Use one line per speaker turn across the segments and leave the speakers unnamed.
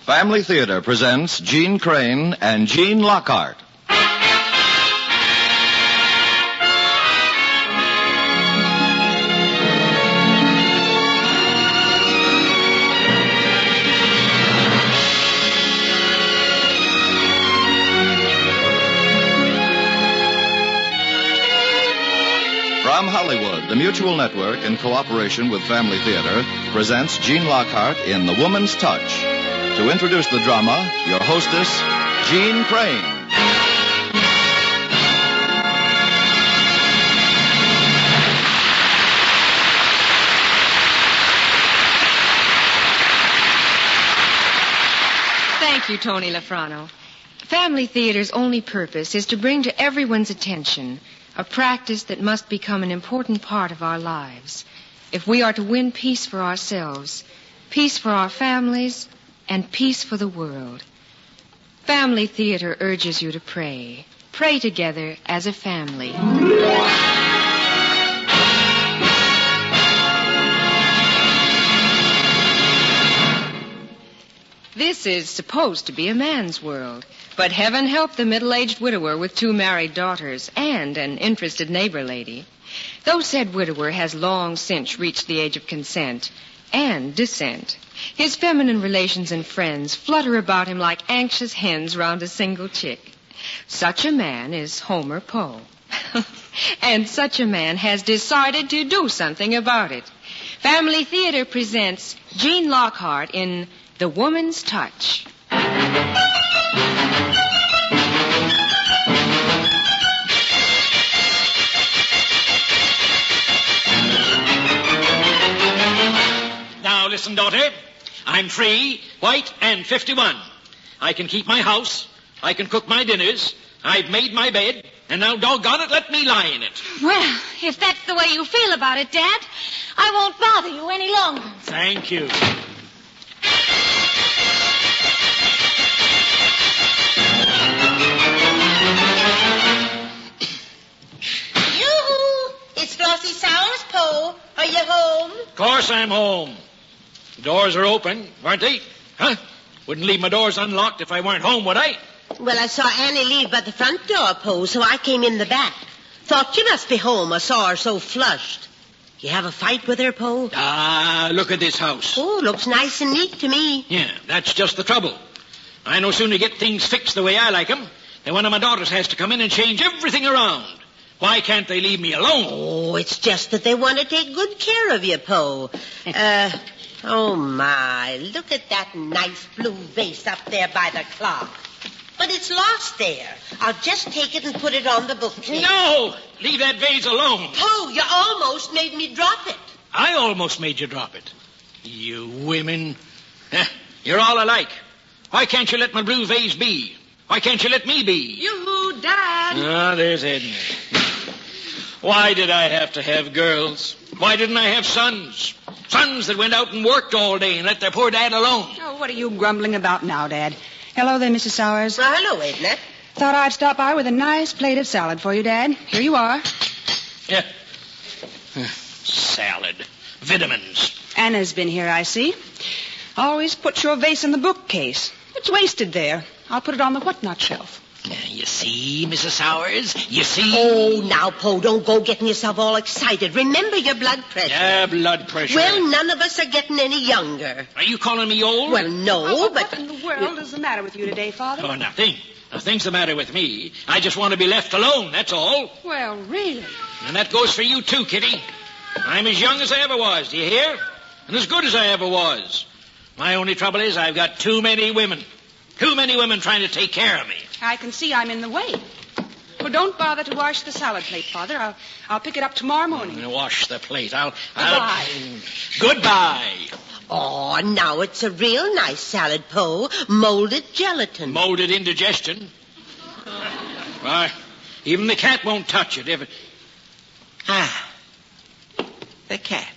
Family Theater presents Gene Crane and Gene Lockhart. From Hollywood, the Mutual Network, in cooperation with Family Theater, presents Gene Lockhart in The Woman's Touch. To introduce the drama, your hostess, Gene Crane.
Thank you, Tony Lafrano. Family Theater's only purpose is to bring to everyone's attention a practice that must become an important part of our lives if we are to win peace for ourselves, peace for our families, and peace for the world. Family Theater urges you to pray. Pray together as a family. This is supposed to be a man's world, but heaven help the middle-aged widower with 2 married daughters and an interested neighbor lady. Though said widower has long since reached the age of consent and dissent, his feminine relations and friends flutter about him like anxious hens round a single chick. Such a man is Homer Poe. And such a man has decided to do something about it. Family Theater presents Gene Lockhart in The Woman's Touch.
Now listen, daughter. I'm free, white, and 51. I can keep my house. I can cook my dinners. I've made my bed. And now, doggone it, let me lie in it.
Well, if that's the way you feel about it, Dad, I won't bother you any longer.
Thank you.
Yoo-hoo! It's Flossie Sowers, Poe. Are you home?
Of course I'm home. The doors are open, aren't they? Huh? Wouldn't leave my doors unlocked if I weren't home, would I?
Well, I saw Annie leave by the front door, Poe, so I came in the back. Thought you must be home. I saw her so flushed. You have a fight with her, Poe?
Ah, look at this house.
Oh, looks nice and neat to me.
Yeah, that's just the trouble. I no sooner get things fixed the way I like 'em than one of my daughters has to come in and change everything around. Why can't they leave me alone?
Oh, it's just that they want to take good care of you, Poe. Oh, my. Look at that nice blue vase up there by the clock. But it's lost there. I'll just take it and put it on the bookcase.
No! Leave that vase alone.
Poe, you almost made me drop it.
I almost made you drop it. You women. You're all alike. Why can't you let my blue vase be? Why can't you let me be?
Yoo-hoo, Dad!
Ah, there's Edna. Why did I have to have girls? Why didn't I have sons? Sons that went out and worked all day and let their poor dad alone.
Oh, what are you grumbling about now, Dad? Hello there, Mrs. Sowers.
Well, hello, Edna.
Thought I'd stop by with a nice plate of salad for you, Dad. Here you are.
Yeah. Salad. Vitamins.
Anna's been here, I see. Always put your vase in the bookcase. It's wasted there. I'll put it on the whatnot shelf.
You see, Mrs. Sowers? You see?
Oh, now, Poe, don't go getting yourself all excited. Remember your blood pressure.
Yeah, blood pressure.
Well, none of us are getting any younger.
Are you calling me old?
Well, no, but...
What in the world is the matter with you today, Father?
Oh, nothing. Nothing's the matter with me. I just want to be left alone, that's all.
Well, really?
And that goes for you, too, Kitty. I'm as young as I ever was, do you hear? And as good as I ever was. My only trouble is I've got too many women. Too many women trying to take care of me.
I can see I'm in the way. Well, don't bother to wash the salad plate, Father. I'll pick it up tomorrow morning.
Wash the plate.
Goodbye.
Goodbye.
Oh, now it's a real nice salad, Poe. Molded gelatin.
Molded indigestion. Why, even the cat won't touch it. The cat.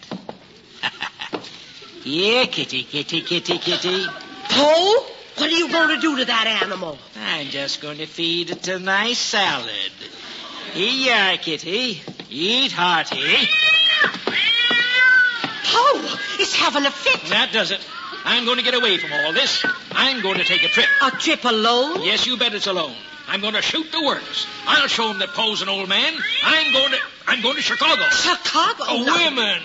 Yeah, kitty, kitty, kitty, kitty.
Poe, what are you going to do to that animal?
I'm just going to feed it a nice salad. Here you are, kitty. Eat hearty.
Poe, it's having a fit.
That does it. I'm going to get away from all this. I'm going to take a trip.
A trip alone?
Yes, you bet it's alone. I'm going to shoot the works. I'll show him that Poe's an old man. I'm going to Chicago.
Chicago?
Oh,
No.
women.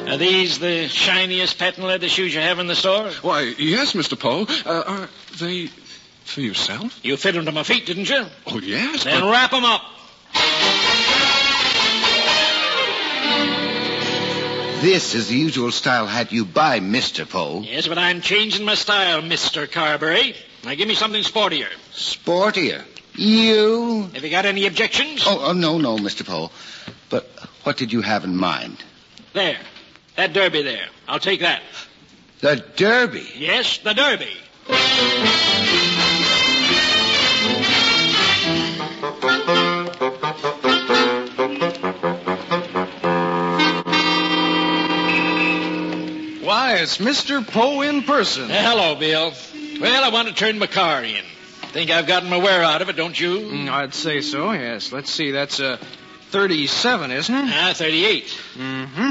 Are these the shiniest patent leather shoes you have in the store?
Why, yes, Mr. Poe. Are they for yourself?
You fit them to my feet, didn't you?
Oh, yes.
Then wrap them up.
This is the usual style hat you buy, Mr. Poe.
Yes, but I'm changing my style, Mr. Carberry. Now give me something sportier.
Sportier. You?
Have you got any objections?
Oh, no, Mr. Poe. But what did you have in mind?
There. That derby there. I'll take that.
The Derby.
Yes, the derby.
Why, it's Mr. Poe in person.
Hello, Bill. Well, I want to turn my car in. Think I've gotten my wear out of it, don't you?
I'd say so, yes. Let's see, that's 37, isn't it?
38.
Mm-hmm.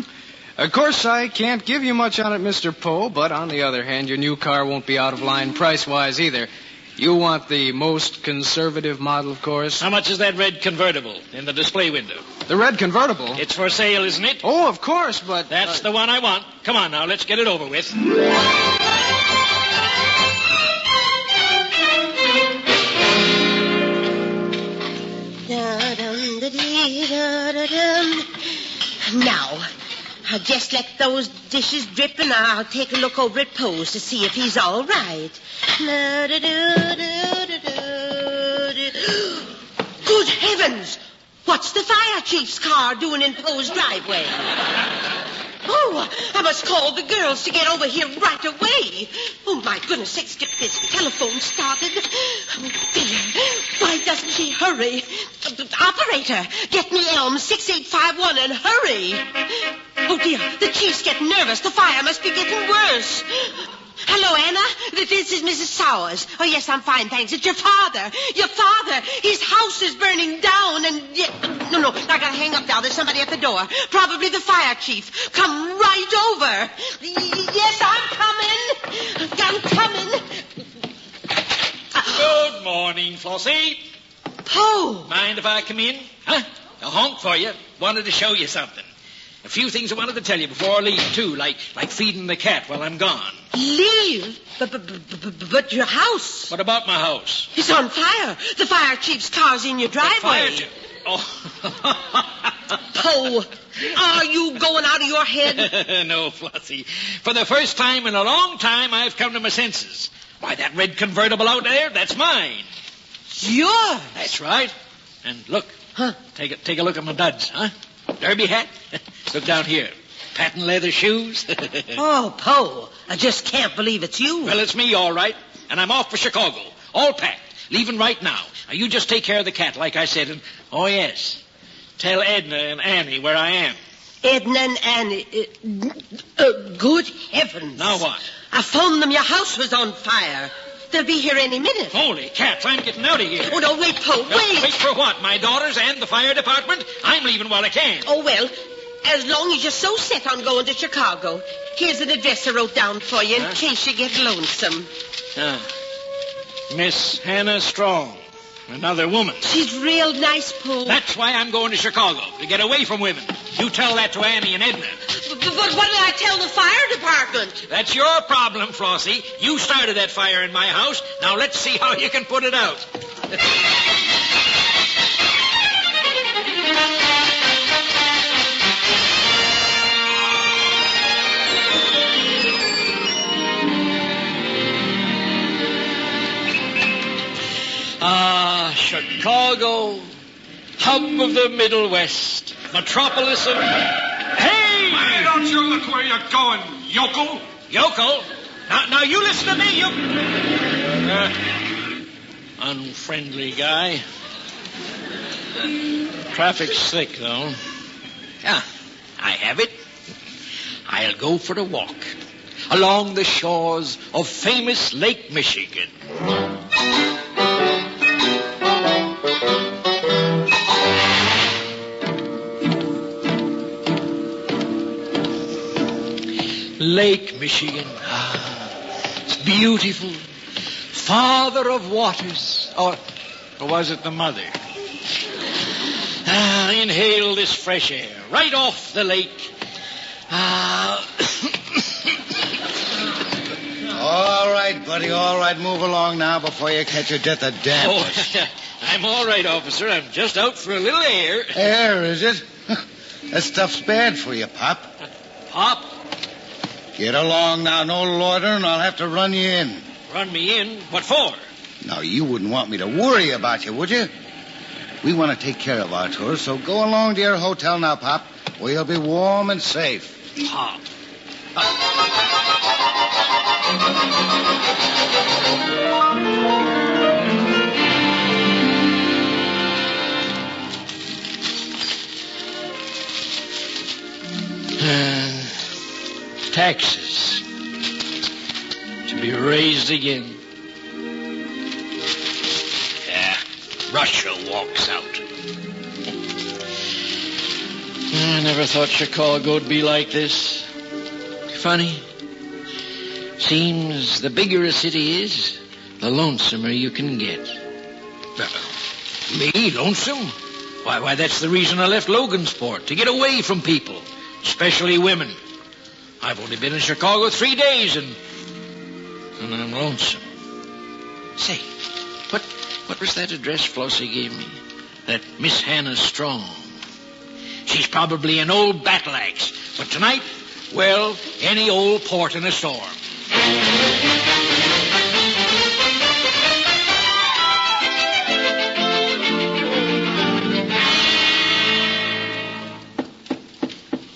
Of course, I can't give you much on it, Mr. Poe, but on the other hand, your new car won't be out of line price-wise either. You want the most conservative model, of course.
How much is that red convertible in the display window?
The red convertible?
It's for sale, isn't it?
Oh, of course, but...
That's the one I want. Come on now, let's get it over with.
Now, I'll just let those dishes drip and I'll take a look over at Poe's to see if he's all right. Good heavens! What's the fire chief's car doing in Poe's driveway? Oh, I must call the girls to get over here right away. Oh, my goodness, let's get this telephone started. Oh, dear. Why doesn't she hurry? Operator, get me Elm 6851 and hurry. Oh, dear, the chief's getting nervous. The fire must be getting worse. Hello, Anna. This is Mrs. Sowers. Oh, yes, I'm fine, thanks. It's your father. Your father. His house is burning down and... No, I gotta hang up now. There's somebody at the door. Probably the fire chief. Come right over. Yes, I'm coming.
Good morning, Flossie.
Poe.
Mind if I come in? Huh? A honk for you. Wanted to show you something. A few things I wanted to tell you before I leave, too, like feeding the cat while I'm gone.
Leave? But your house?
What about my house?
It's on fire. The fire chief's car's in your driveway. Poe, are you going out of your head?
No, Flossie. For the first time in a long time, I've come to my senses. Why, that red convertible out there, that's mine.
Yours?
That's right. And look.
Huh?
Take a look at my duds, huh? Derby hat. Look down here. Patent leather shoes.
Oh, Poe, I just can't believe it's you.
Well, it's me, all right. And I'm off for Chicago. All packed. Leaving right now. Now, you just take care of the cat, like I said. And, oh, yes. Tell Edna and Annie where I am.
Edna and Annie. Good heavens.
Now what?
I phoned them. Your house was on fire. They'll be here any minute.
Holy cats, I'm getting out of here.
Oh, no, wait, Poe, wait.
Wait for what? My daughters and the fire department? I'm leaving while I can.
Oh, well, as long as you're so set on going to Chicago, here's an address I wrote down for you in case you get lonesome.
Miss Hannah Strong. Another woman.
She's real nice, Poe.
That's why I'm going to Chicago, to get away from women. You tell that to Annie and Edna.
But what did I tell the fire department?
That's your problem, Flossie. You started that fire in my house. Now let's see how you can put it out. Chicago, hub of the Middle West, metropolis of... Hey!
Why don't you look where you're going, yokel?
Yokel? Now you listen to me, you... unfriendly guy. Traffic's thick, though. Yeah, I have it. I'll go for a walk along the shores of famous Lake Michigan. Lake Michigan. It's beautiful. Father of waters. Or was it the mother? Inhale this fresh air right off the lake.
All right, buddy, all right. Move along now before you catch your death of dampness.
Oh, I'm all right, officer. I'm just out for a little air.
Air, is it? That stuff's bad for you, Pop.
Pop?
Get along now. No loitering. I'll have to run you in.
Run me in? What for?
Now, you wouldn't want me to worry about you, would you? We want to take care of our tour, so go along to your hotel now, Pop, where you'll be warm and safe.
Pop. Taxes. To be raised again. Russia walks out. I never thought Chicago'd be like this. Funny. Seems the bigger a city is, the lonesomer you can get. Me, lonesome? Why, that's the reason I left Logansport, to get away from people, especially women. I've only been in Chicago 3 days, and I'm lonesome. Say, what was that address Flossie gave me? That Miss Hannah Strong. She's probably an old battle axe, but tonight, well, any old port in a storm.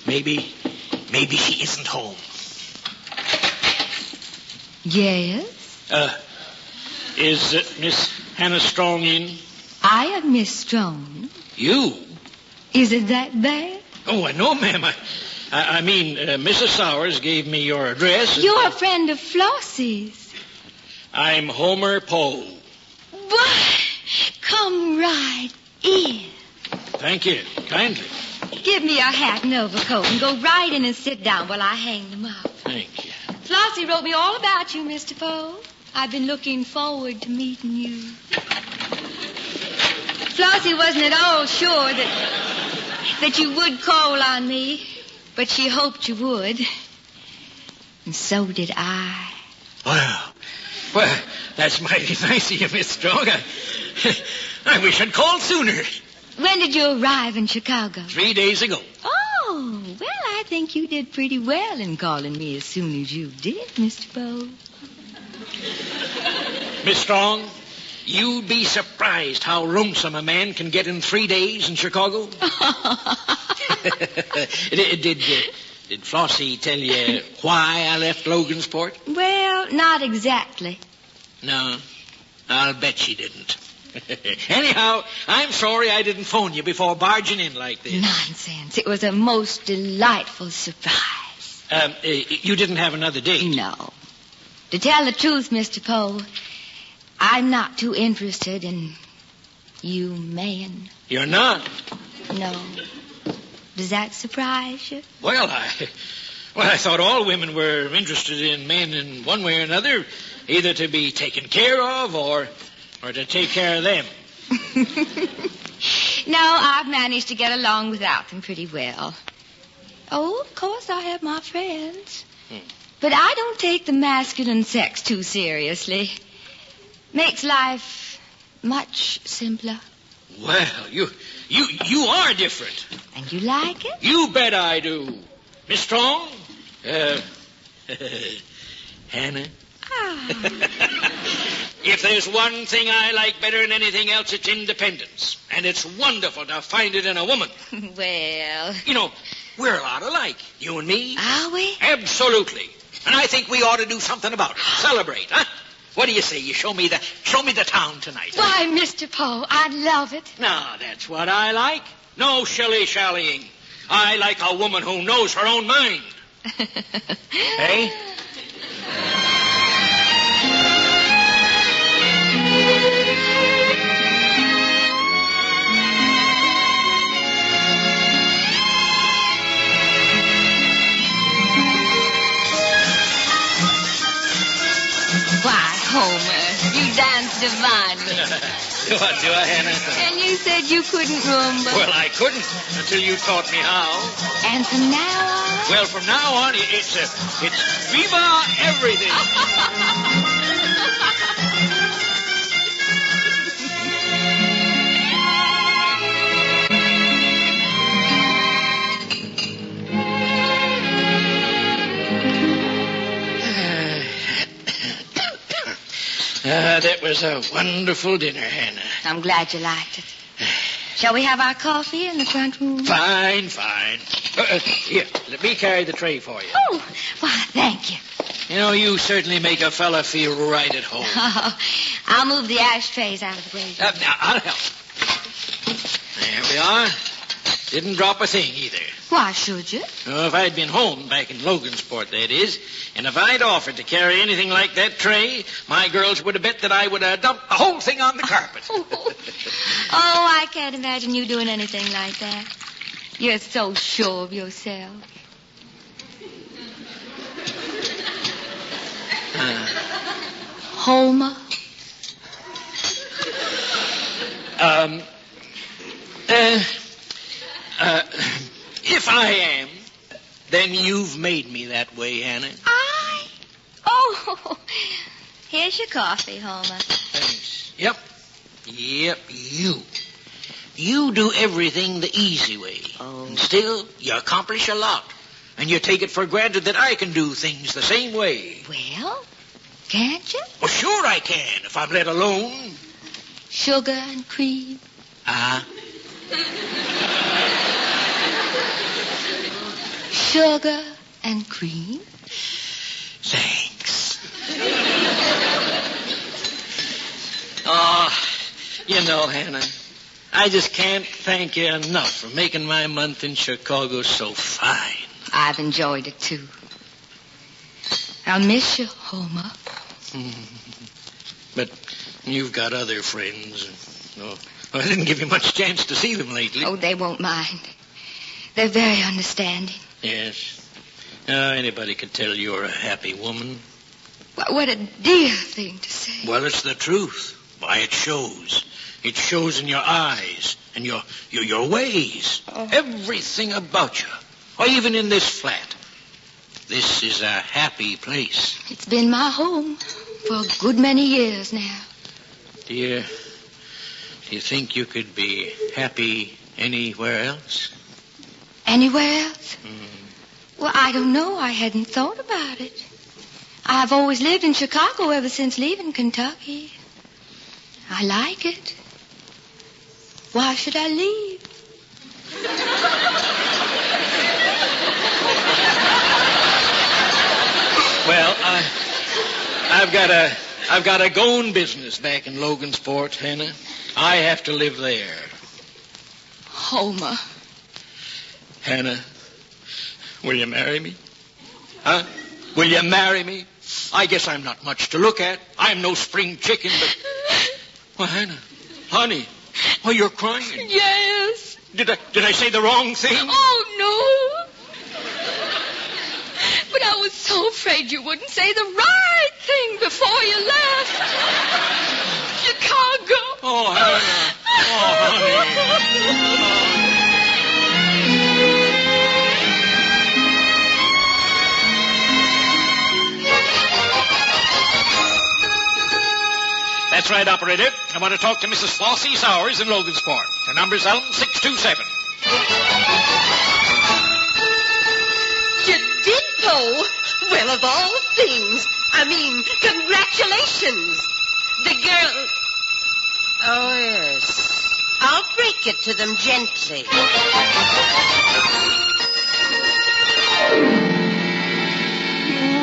Maybe she isn't home.
Yes?
Is Miss Hannah Strong in?
I am Miss Strong.
You?
Is it that bad?
Oh, no, ma'am. I mean, Mrs. Sowers gave me your address.
You're a friend of Flossie's.
I'm Homer Poe.
Why, come right in.
Thank you. Kindly.
Give me your hat and overcoat and go right in and sit down while I hang them up.
Thank you.
Flossie wrote me all about you, Mr. Poe. I've been looking forward to meeting you. Flossie wasn't at all sure that you would call on me, but she hoped you would. And so did I.
Well, that's mighty nice of you, Miss Strong. I wish I'd called sooner.
When did you arrive in Chicago?
3 days ago.
Oh, well, I think you did pretty well in calling me as soon as you did, Mr. Poe.
Miss Strong, you'd be surprised how lonesome a man can get in 3 days in Chicago. Did Flossie tell you why I left Logansport?
Well, not exactly.
No, I'll bet she didn't. Anyhow, I'm sorry I didn't phone you before barging in like this.
Nonsense. It was a most delightful surprise.
You didn't have another date?
No. To tell the truth, Mr. Poe, I'm not too interested in you men.
You're not?
No. Does that surprise you?
Well, I thought all women were interested in men in one way or another, either to be taken care of or to take care of them.
No, I've managed to get along without them pretty well. Oh, of course I have my friends. But I don't take the masculine sex too seriously. Makes life much simpler.
Well, you are different.
And you like it?
You bet I do. Miss Strong? Hannah? If there's one thing I like better than anything else, it's independence. And it's wonderful to find it in a woman.
Well...
You know, we're a lot alike, you and me.
Are we?
Absolutely. And I think we ought to do something about it. Celebrate, huh? What do you say? You show me the town tonight.
Why, Mr. Poe, I'd love it.
Now, that's what I like. No shilly-shallying. I like a woman who knows her own mind. Hey?
divine.
What, do I, Hannah?
And you said you couldn't rumba.
Well, I couldn't until you taught me how.
And from now on?
Well, from now on, it's Viva everything. That was a wonderful dinner, Hannah.
I'm glad you liked it. Shall we have our coffee in the front room?
Fine. Here, let me carry the tray for you.
Oh, why, thank you.
You know, you certainly make a fella feel right at home.
Oh, I'll move the ashtrays out of the way.
Now, I'll help. There we are. Didn't drop a thing either.
Why should you?
Oh, if I'd been home, back in Logansport, that is, and if I'd offered to carry anything like that tray, my girls would have bet that I would have dumped the whole thing on the carpet.
Oh, I can't imagine you doing anything like that. You're so sure of yourself. Homer?
If I am, then you've made me that way, Hannah.
Oh, here's your coffee, Homer.
Thanks. Yep, you. You do everything the easy way.
Oh.
And still, you accomplish a lot. And you take it for granted that I can do things the same way.
Well, can't you?
Well, sure I can, if I'm let alone.
Sugar and cream. Sugar and cream.
Thanks. Oh, you know, Hannah, I just can't thank you enough for making my month in Chicago so fine.
I've enjoyed it, too. I'll miss you, Homer.
But you've got other friends. Oh, I didn't give you much chance to see them lately.
Oh, they won't mind. They're very understanding.
Yes. Anybody could tell you're a happy woman.
What a dear thing to say.
Well, it's the truth. Why, it shows. It shows in your eyes and your ways.
Oh.
Everything about you. Or even in this flat. This is a happy place.
It's been my home for a good many years now.
Do you think you could be happy anywhere else?
Anywhere else? Well, I don't know. I hadn't thought about it. I've always lived in Chicago ever since leaving Kentucky. I like it. Why should I leave?
Well, I've got a going business back in Logansport, Hannah. I have to live there.
Homer.
Hannah, will you marry me? Huh? Will you marry me? I guess I'm not much to look at. I'm no spring chicken, but... Well, Hannah, honey, oh, you're crying.
Yes.
Did I say the wrong thing?
Oh, no. But I was so afraid you wouldn't say the right thing before you left. Chicago.
Oh, Hannah. Oh, honey. That's right, operator. I want to talk to Mrs. Flossie Sowers in Logansport. Her number's Elm 627.
You did, Poe? Well, of all things. I mean, congratulations. The girl... Oh, yes. I'll break it to them gently.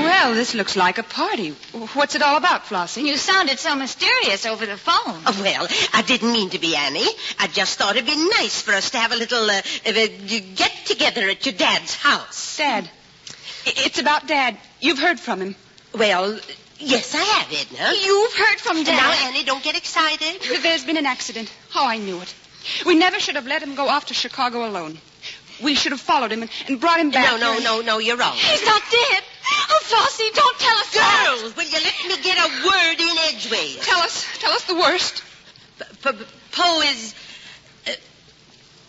Well, this looks like a party. What's it all about, Flossie?
You sounded so mysterious over the phone.
Oh, well, I didn't mean to be, Annie. I just thought it'd be nice for us to have a little get-together at your dad's house.
Dad. It's about Dad. You've heard from him.
Well, yes, I have, Edna.
You've heard from Dad.
Now, Annie, don't get excited.
There's been an accident. Oh, I knew it. We never should have let him go off to Chicago alone. We should have followed him and brought him back.
No, you're wrong.
He's not dead. Oh, Flossie, don't tell us that.
Girls, will you let me get a word in edgeways?
Tell us the worst.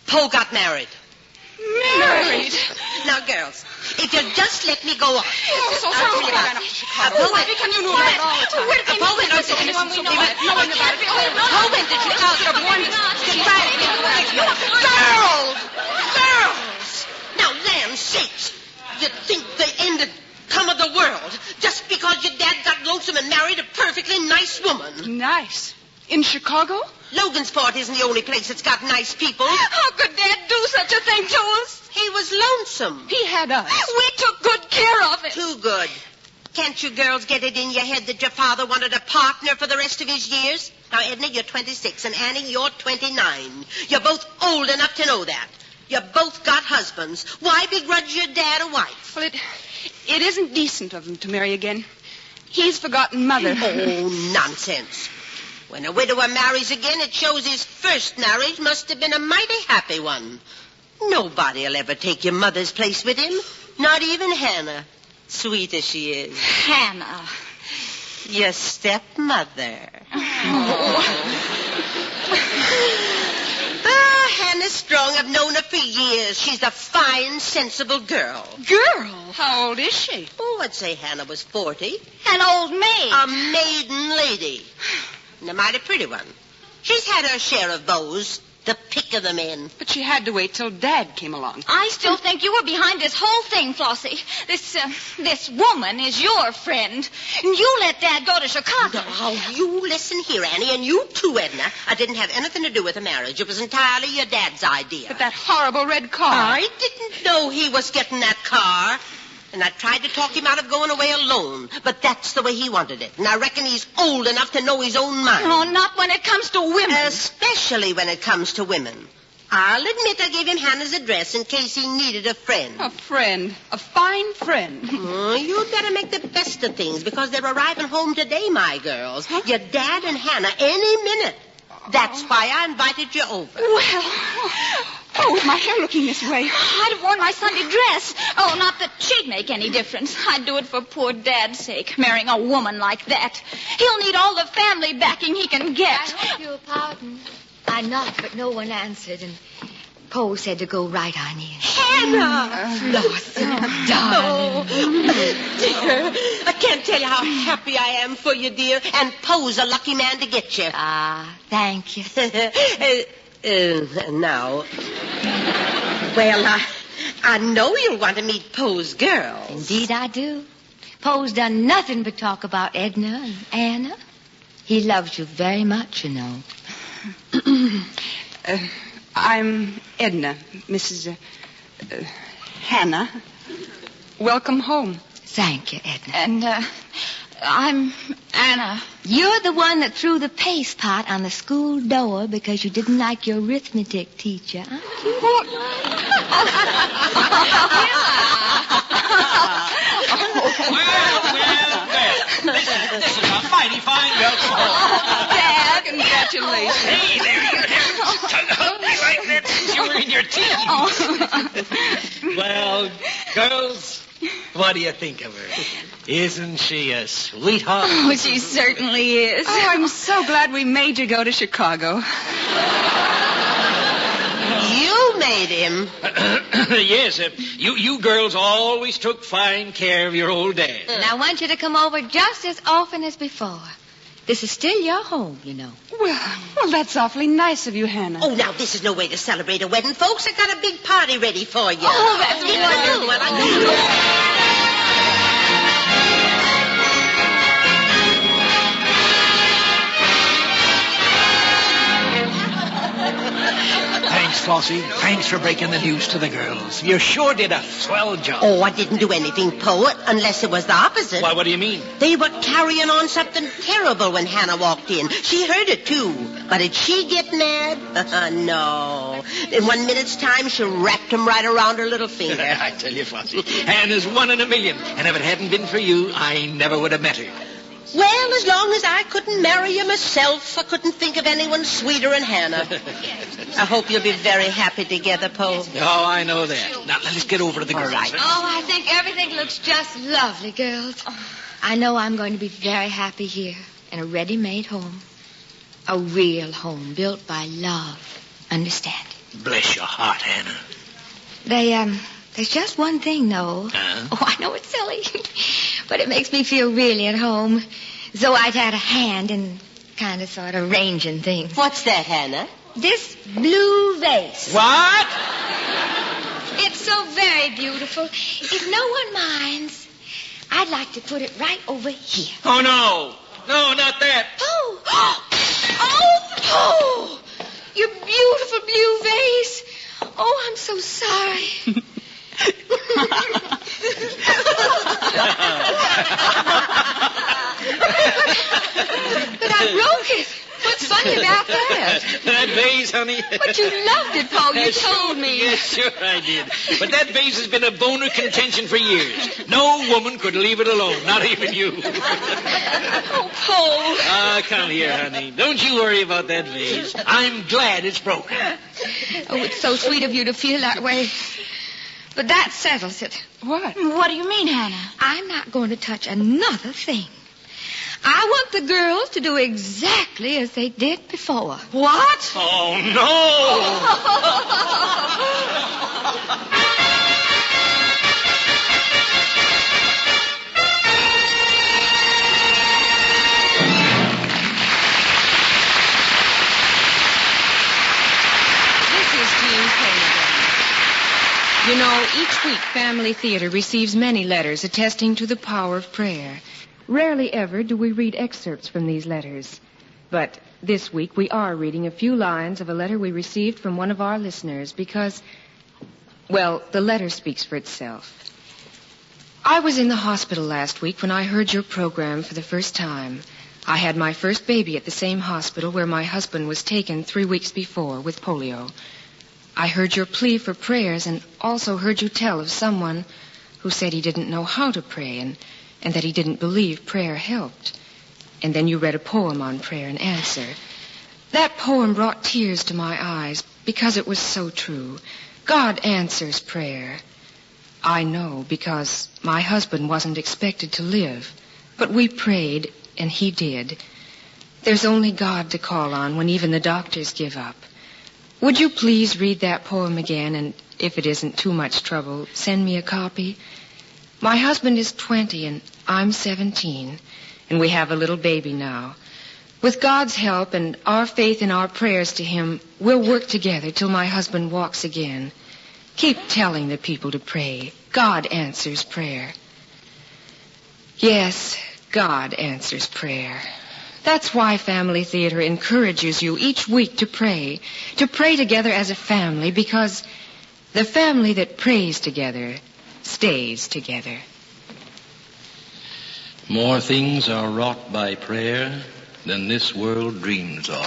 Poe got married.
Married?
Now, girls, if you'll just let me go on.
So
I'll tell you about it. Poe went
Because you knew about it all the time.
Poe went to
Anyone we know about it. No one about it.
Poe went to Chicago. Girls! Now, land sakes, you'd think the end had come of the world just because your dad got lonesome and married a perfectly nice woman.
Nice. In Chicago?
Logansport isn't the only place that's got nice people.
How could Dad do such a thing to us?
He was lonesome.
He had us.
We took good care of him.
Too good. Can't you girls get it in your head that your father wanted a partner for the rest of his years? Now, Edna, you're 26, and Annie, you're 29. You're both old enough to know that. You both got husbands. Why begrudge your dad a wife?
Well, it isn't decent of him to marry again. He's forgotten Mother.
Oh, nonsense. When a widower marries again, it shows his first marriage must have been a mighty happy one. Nobody'll ever take your mother's place with him. Not even Hannah. Sweet as she is.
Hannah.
Your stepmother. Hannah Strong, I've known her for years. She's a fine, sensible girl.
Girl? How old is she?
Oh, I'd say Hannah was 40.
An old maid.
A maiden lady. And a mighty pretty one. She's had her share of beaux. The pick of the men.
But she had to wait till Dad came along.
I still think you were behind this whole thing, Flossie. This woman is your friend. And you let Dad go to Chicago.
Now, you listen here, Annie, and you too, Edna. I didn't have anything to do with the marriage. It was entirely your dad's idea.
But that horrible red car.
I didn't know he was getting that car. And I tried to talk him out of going away alone. But that's the way he wanted it. And I reckon he's old enough to know his own mind.
Oh, not when it comes to women.
Especially when it comes to women. I'll admit I gave him Hannah's address in case he needed a friend.
A friend. A fine friend.
You'd better make the best of things because they're arriving home today, my girls. Huh? Your dad and Hannah any minute. That's why I invited you over.
Well... Oh, with my hair looking this way.
I'd have worn my Sunday dress. Oh, not that she'd make any difference. I'd do it for poor Dad's sake, marrying a woman like that. He'll need all the family backing he can get.
I hope you'll pardon. I knocked, but no one answered, and Poe said to go right on in.
Hannah!
Flossie, darling.
Oh, dear. I can't tell you how happy I am for you, dear. And Poe's a lucky man to get you.
Ah, thank you.
Now, well, I know you'll want to meet Poe's girls.
Indeed I do. Poe's done nothing but talk about Edna and Anna. He loves you very much, you know.
I'm Edna, Mrs. Hannah. Welcome home.
Thank you, Edna.
And, I'm Anna.
You're the one that threw the paste pot on the school door because you didn't like your arithmetic teacher, aren't you?
Well. This is a mighty fine girl.
Dad, congratulations.
Hey, there you go. Tug me like that since you were in your teens. Well, girls, what do you think of her? Isn't she a sweetheart?
Oh, she certainly is.
Oh, I'm so glad we made you go to Chicago.
You made him.
Yes, you girls always took fine care of your old dad.
And I want you to come over just as often as before. This is still your home, you know.
Well, that's awfully nice of you, Hannah.
Oh, now, this is no way to celebrate a wedding, folks. I got a big party ready for you.
Oh, that's wonderful.
Well, I
Thanks, Flossie. Thanks for breaking the news to the girls. You sure did a swell job.
Oh, I didn't do anything, Poe, unless it was the opposite.
Why, what do you mean?
They were carrying on something terrible when Hannah walked in. She heard it, too. But did she get mad? No. In 1 minute's time, she wrapped him right around her little finger.
I tell you, Flossie, Hannah's 1 in a million. And if it hadn't been for you, I never would have met her.
Well, as long as I couldn't marry you myself, I couldn't think of anyone sweeter than Hannah. I hope you'll be very happy together, Poe.
Oh, I know that. Now, let's get over to the girls.
right.
huh?
Oh, I think everything looks just lovely, girls. I know I'm going to be very happy here in a ready-made home. A real home built by love. Understand?
Bless your heart, Hannah.
There's just one thing, though.
Huh?
Oh, I know it's silly, but it makes me feel really at home. So I'd had a hand in kind of sort of arranging things.
What's that, Hannah?
This blue vase.
What?
It's so very beautiful. If no one minds, I'd like to put it right over here.
Oh, no. No, not that.
Oh! Oh! Your beautiful blue vase. Oh, I'm so sorry. But I broke it. What's funny about that?
That vase, honey.
But you loved it, Paul. You told me.
Yes, sure I did. But that vase has been a bone of contention for years. No woman could leave it alone, not even you.
Oh, Paul.
Ah, come here, honey. Don't you worry about that vase. I'm glad it's broken.
Oh, it's so sweet of you to feel that way. But that settles it.
What?
What do you mean, Hannah? I'm not going to touch another thing. I want the girls to do exactly as they did before.
What?
Oh, no!
This is Jean Crane again. You know, each week Family Theater receives many letters attesting to the power of prayer. Rarely ever do we read excerpts from these letters. But this week we are reading a few lines of a letter we received from one of our listeners because, well, the letter speaks for itself. I was in the hospital last week when I heard your program for the first time. I had my first baby at the same hospital where my husband was taken 3 weeks before with polio. I heard your plea for prayers and also heard you tell of someone who said he didn't know how to pray and that he didn't believe prayer helped. And then you read a poem on prayer and answer. That poem brought tears to my eyes because it was so true. God answers prayer. I know because my husband wasn't expected to live, but we prayed and he did. There's only God to call on when even the doctors give up. Would you please read that poem again, and if it isn't too much trouble, send me a copy? My husband is 20 and I'm 17, and we have a little baby now. With God's help and our faith in our prayers to him, we'll work together till my husband walks again. Keep telling the people to pray. God answers prayer. Yes, God answers prayer. That's why Family Theater encourages you each week to pray together as a family, because the family that prays together stays together.
More things are wrought by prayer than this world dreams of.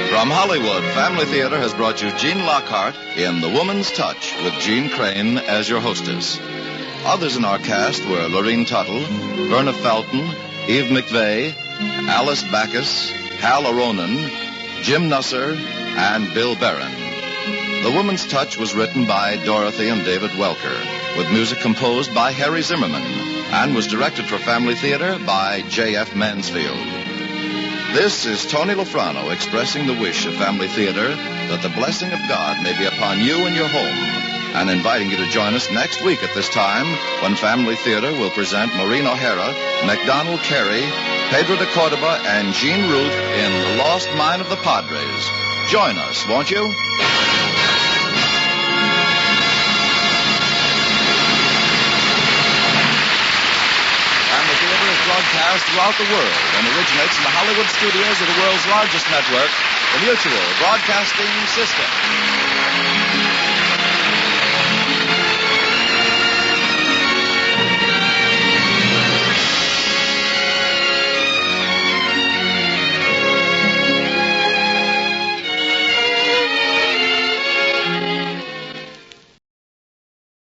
From Hollywood, Family Theater has brought you Jean Lockhart in The Woman's Touch with Jean Crane as your hostess. Others in our cast were Lorene Tuttle, Verna Felton, Eve McVeigh, Alice Backus, Hal Aronin, Jim Nusser, and Bill Barron. The Woman's Touch was written by Dorothy and David Welker, with music composed by Harry Zimmerman, and was directed for Family Theater by J.F. Mansfield. This is Tony Lofrano expressing the wish of Family Theater that the blessing of God may be upon you and your home, and inviting you to join us next week at this time when Family Theater will present Maureen O'Hara, MacDonald Carey, Pedro de Cordova, and Jean Ruth in The Lost Mine of the Padres. Join us, won't you? Family Theater is broadcast throughout the world and originates in the Hollywood studios of the world's largest network, the Mutual Broadcasting System.